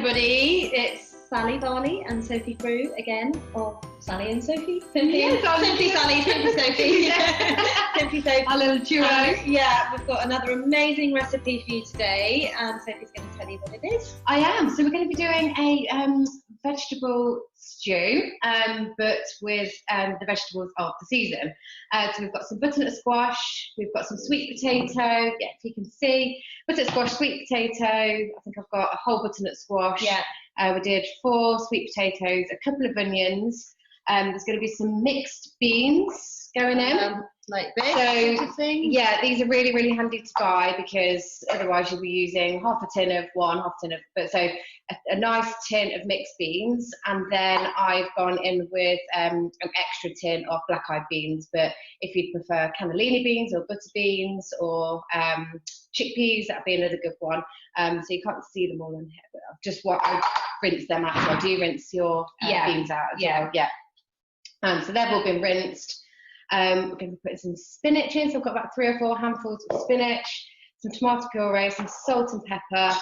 everybody, it's Sally Barley and Sophie Frew again, or Sally and Sophie. Yes, Simply Sally, Simply Sophie. Simply Sophie. Our little duo. Yeah, we've got another amazing recipe for you today, and Sophie's going to tell you what it is. I am. So we're going to be doing a vegetable stew, but with the vegetables of the season. So we've got some butternut squash, we've got some sweet potato, yeah, if you can see, butternut squash, sweet potato, I think I've got a whole butternut squash. Yeah. We did 4 sweet potatoes, a couple of onions, there's going to be some mixed beans going in. Like this sort of thing. Yeah, these are really, really handy to buy because otherwise you'll be using half a tin of one, half a tin of, but so a nice tin of mixed beans, and then I've gone in with an extra tin of black-eyed beans, but if you'd prefer cannellini beans or butter beans or chickpeas, that'd be another good one. So you can't see them all in here, but just what I rinse them out as well. Do you rinse your beans out as well? Yeah. So they've all been rinsed. We're going to be putting some spinach in, so I've got about 3 or 4 handfuls of spinach, some tomato puree, some salt and pepper,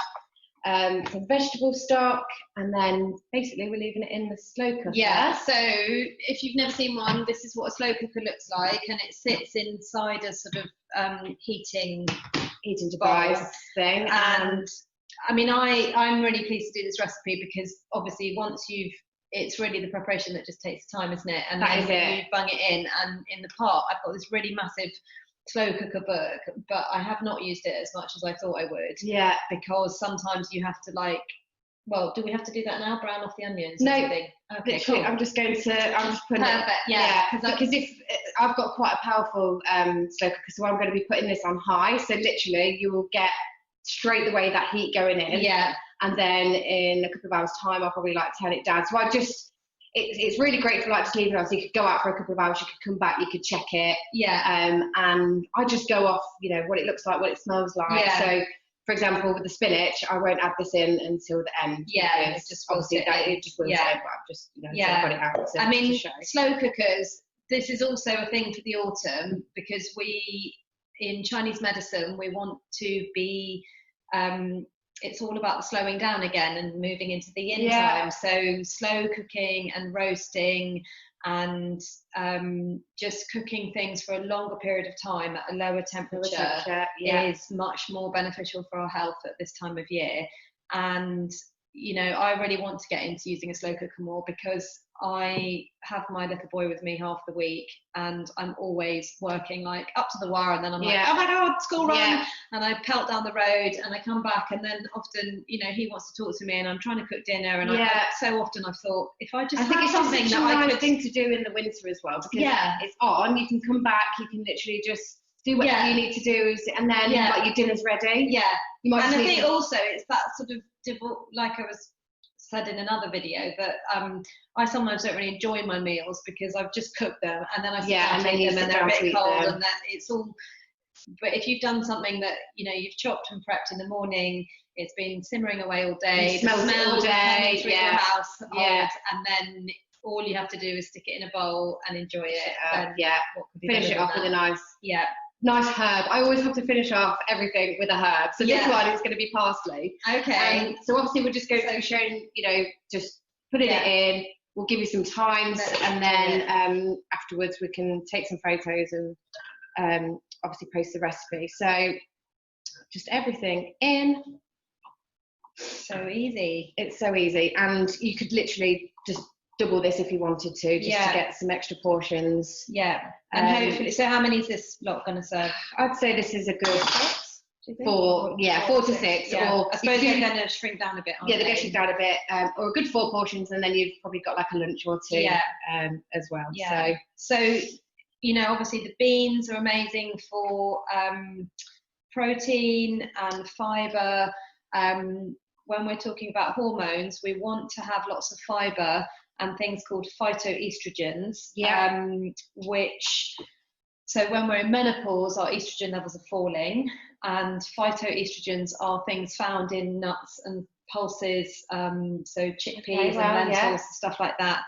some vegetable stock, and then basically we're leaving it in the slow cooker. Yeah, so if you've never seen one, this is what a slow cooker looks like, and it sits inside a sort of heating device thing. And I mean, I'm really pleased to do this recipe because obviously it's really the preparation that just takes time, isn't it? And that is it. You bung it in, and in the pot, I've got this really massive slow cooker book, but I have not used it as much as I thought I would. Yeah. Because sometimes you have to do we have to do that now? Brown off the onions? No. Okay, Literally, cool. I'm just putting Perfect. it. Because if I've got quite a powerful slow cooker, so I'm going to be putting this on high. So literally, you will get straight away that heat going in. Yeah. And then in a couple of hours time, I'll probably turn it down. So it's really great for just leaving it on. So you could go out for a couple of hours, you could come back, you could check it. Yeah. And I just go off, what it looks like, what it smells like. Yeah. So for example, with the spinach, I won't add this in until the end. Yeah. It's just obviously it just will say, but I've just, so I've got it out. I mean, slow cookers, this is also a thing for the autumn because in Chinese medicine, we want to be, it's all about the slowing down again and moving into the yin time. So slow cooking and roasting and just cooking things for a longer period of time at a lower temperature is much more beneficial for our health at this time of year. And I really want to get into using a slow cooker more because I have my little boy with me half the week and I'm always working up to the wire, and then I'm like, oh my God, school run, and I pelt down the road and I come back, and then often, he wants to talk to me and I'm trying to cook dinner, and so often I've thought, if I think it's something just that I could thing to do in the winter as well, because it's on, you can come back, you can literally just do whatever you need to do, and then your dinner's ready. You might, and I think also it's that sort of like I was said in another video, that I sometimes don't really enjoy my meals because I've just cooked them and then I sit down and eat them and they're a bit cold and that it's all. But if you've done something that you've chopped and prepped in the morning, it's been simmering away all day, the smell all day, through your house, and then all you have to do is stick it in a bowl and enjoy it. Finish it off with a nice herb. I always have to finish off everything with a herb. So this one is going to be parsley. Okay. So obviously we'll just go through showing, just putting it in. We'll give you some times, and then afterwards we can take some photos and obviously post the recipe. So just everything in. So easy. It's so easy, and you could literally just double this if you wanted to, just to get some extra portions. And hopefully, so how many is this lot going to serve? I'd say this is a good 4 to 6. Yeah. Or I suppose they're going to shrink down a bit. They're going to shrink down a bit, or a good 4 portions, and then you've probably got a lunch or 2 as well. So obviously the beans are amazing for protein and fibre. When we're talking about hormones, we want to have lots of fibre and things called phytoestrogens, so when we're in menopause, our estrogen levels are falling, and phytoestrogens are things found in nuts and pulses, so chickpeas and lentils, stuff like that,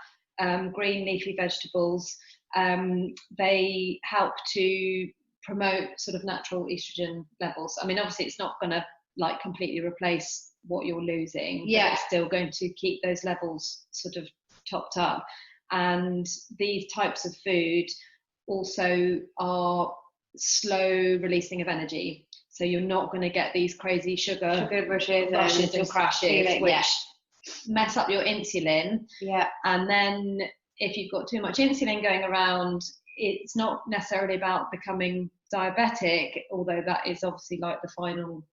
green leafy vegetables. They help to promote sort of natural estrogen levels. I mean, obviously it's not going to completely replace what you're losing. Yeah. But it's still going to keep those levels sort of topped up. And these types of food also are slow releasing of energy. So you're not going to get these crazy sugar rushes and crashes, which mess up your insulin. Yeah. And then if you've got too much insulin going around, it's not necessarily about becoming diabetic, although that is obviously like the final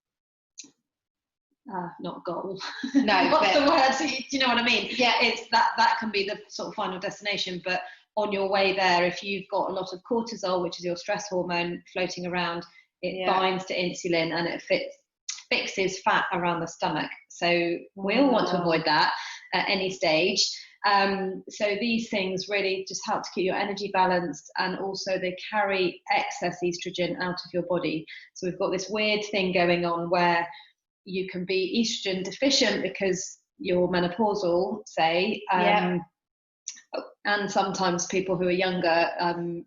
not goal. No, what's the word? So do you know what I mean? Yeah, it's that can be the sort of final destination. But on your way there, if you've got a lot of cortisol, which is your stress hormone, floating around, it binds to insulin and it fixes fat around the stomach. So we all want to avoid that at any stage. So these things really just help to keep your energy balanced, and also they carry excess estrogen out of your body. So we've got this weird thing going on where you can be estrogen deficient because you're menopausal, say, and sometimes people who are younger,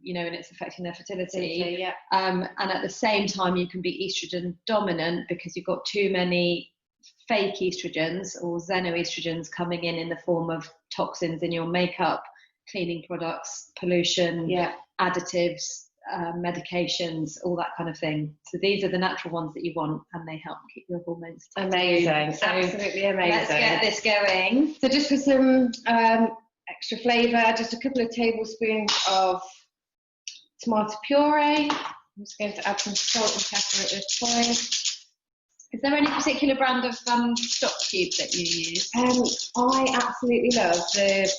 you know, and it's affecting their fertility. And at the same time, you can be estrogen dominant because you've got too many fake estrogens or xenoestrogens coming in the form of toxins in your makeup, cleaning products, pollution, additives, medications, all that kind of thing. So these are the natural ones that you want, and they help keep your hormones amazing. So absolutely amazing. Let's get this going. So just for some extra flavour, just a couple of tablespoons of tomato puree. I'm just going to add some salt and pepper at this point. Is there any particular brand of stock cube that you use? I absolutely love the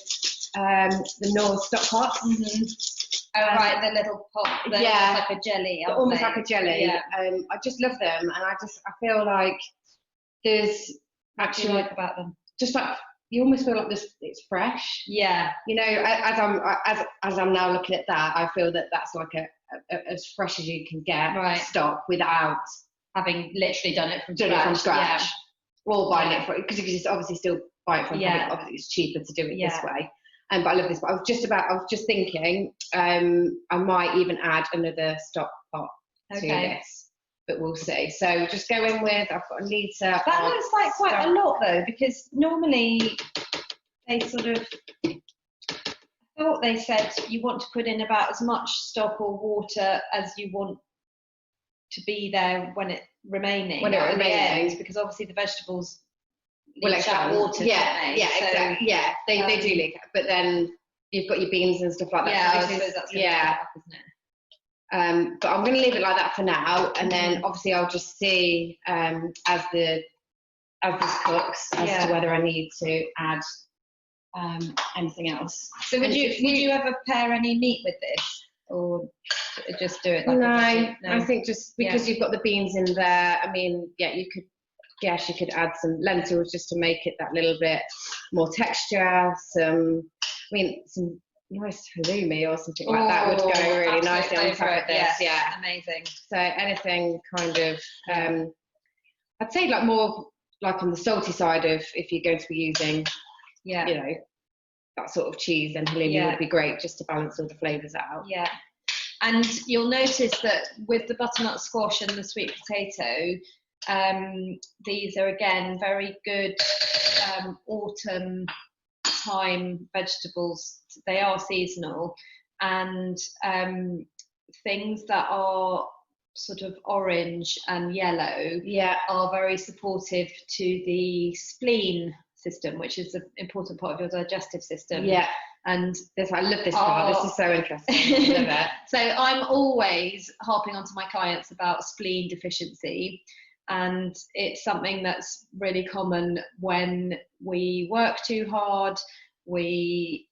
North stock pots. Oh, right, the little pot that looks like a jelly. Almost like a jelly. Yeah. I just love them, and I feel like there's actually, what do you like about them? Just like you almost feel like it's fresh. Yeah. You know, as I'm now looking at that, I feel that that's like as fresh as you can get stock without having literally done it from scratch. Or buying it because you can just obviously still buy it from public. Obviously it's cheaper to do it this way. But I love this. But I was just thinking, I might even add another stock pot to this, but we'll see. So just go in with, I've got a litre. That looks like quite a lot though, because normally they sort of, I thought they said you want to put in about as much stock or water as you want to be there when it remaining. Because obviously the vegetables leach out water. Exactly. Yeah, they do leak out, but then you've got your beans and stuff like that. Yeah, I suppose that's going to up, isn't it? But I'm going to leave it like that for now, and then obviously I'll just see as this cooks as to whether I need to add anything else. So would you ever pair any meat with this, or just do it like no, I think just because you've got the beans in there, I mean, you could add some lentils just to make it that little bit more texture, some nice halloumi or something like that would go really nicely on top of this. Yeah, amazing. So anything kind of I'd say like more like on the salty side of if you're going to be using you know, that sort of cheese, then halloumi would be great just to balance all the flavours out. And you'll notice that with the butternut squash and the sweet potato, these are again very good autumn time vegetables. They are seasonal, and things that are sort of orange and yellow are very supportive to the spleen system, which is an important part of your digestive system. And I love this part. This is so interesting. I love it. So I'm always harping onto my clients about spleen deficiency, and it's something that's really common when we work too hard, we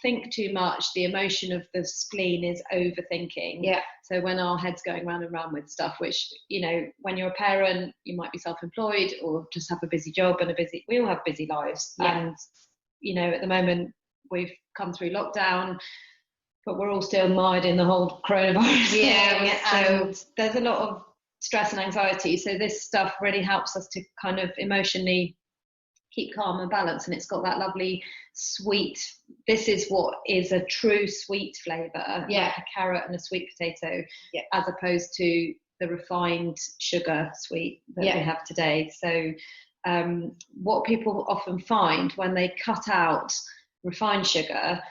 think too much. The emotion of the spleen is overthinking. So when our head's going round and round with stuff, which, you know, when you're a parent, you might be self-employed or just have a busy job and we all have busy lives. And, you know, at the moment we've come through lockdown, but we're all still mired in the whole coronavirus thing. And there's a lot of stress and anxiety. So this stuff really helps us to kind of emotionally keep calm and balance, and it's got that lovely sweet, this is what is a true sweet flavour, like a carrot and a sweet potato, as opposed to the refined sugar sweet that we have today. So what people often find when they cut out refined sugar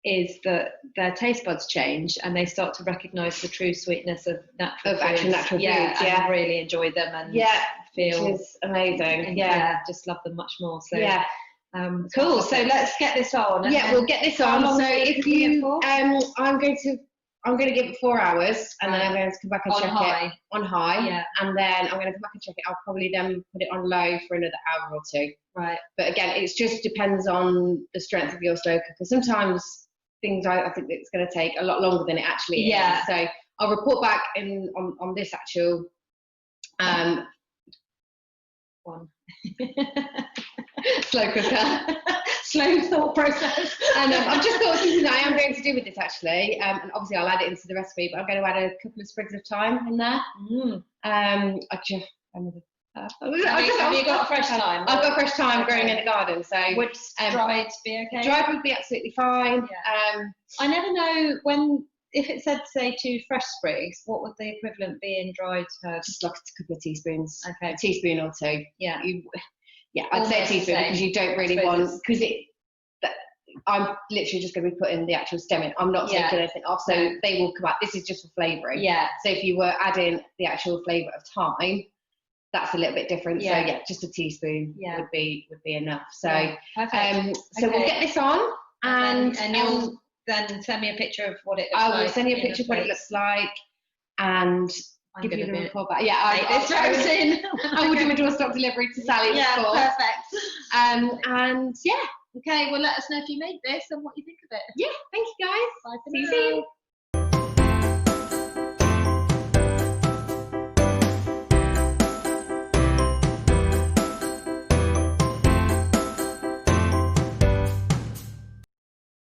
is that their taste buds change and they start to recognise the true sweetness of natural foods. And really enjoy them and feel, which is amazing. And just love them much more. So cool. So let's get this on. Yeah, we'll get this on. So if you, I'm going to give it 4 hours, and then I'm going to come back and check it on high, and then I'm going to come back and check it. I'll probably then put it on low for another hour or two. Right. But again, it just depends on the strength of your slow cooker. Sometimes things I think it's going to take a lot longer than it actually is. So I'll report back on this actual one. Slow cooker. Slow thought process. And I've just thought of something that I am going to do with this actually, and obviously I'll add it into the recipe, but I'm going to add a couple of sprigs of thyme in there. Have you got fresh thyme? I've got fresh thyme growing in the garden, so would dried be okay? Dried would be absolutely fine. I never know if it said say 2 fresh sprigs, what would the equivalent be in dried herbs? Just like a couple of teaspoons. Okay. A teaspoon or 2. Yeah, I'd say a teaspoon because you don't really want, because I'm literally just going to be putting the actual stem in. I'm not taking anything off, so they will come out. This is just for flavouring. Yeah. So if you were adding the actual flavour of thyme, that's a little bit different. So just a teaspoon would be enough. So so we'll get this on, and you'll then send me a picture of what it looks like. I will send you a picture of what it looks like, and give you the report back. I will do a doorstop delivery to Sally. Perfect. And okay, well let us know if you made this and what you think of it. Thank you guys. Bye for See now. you soon.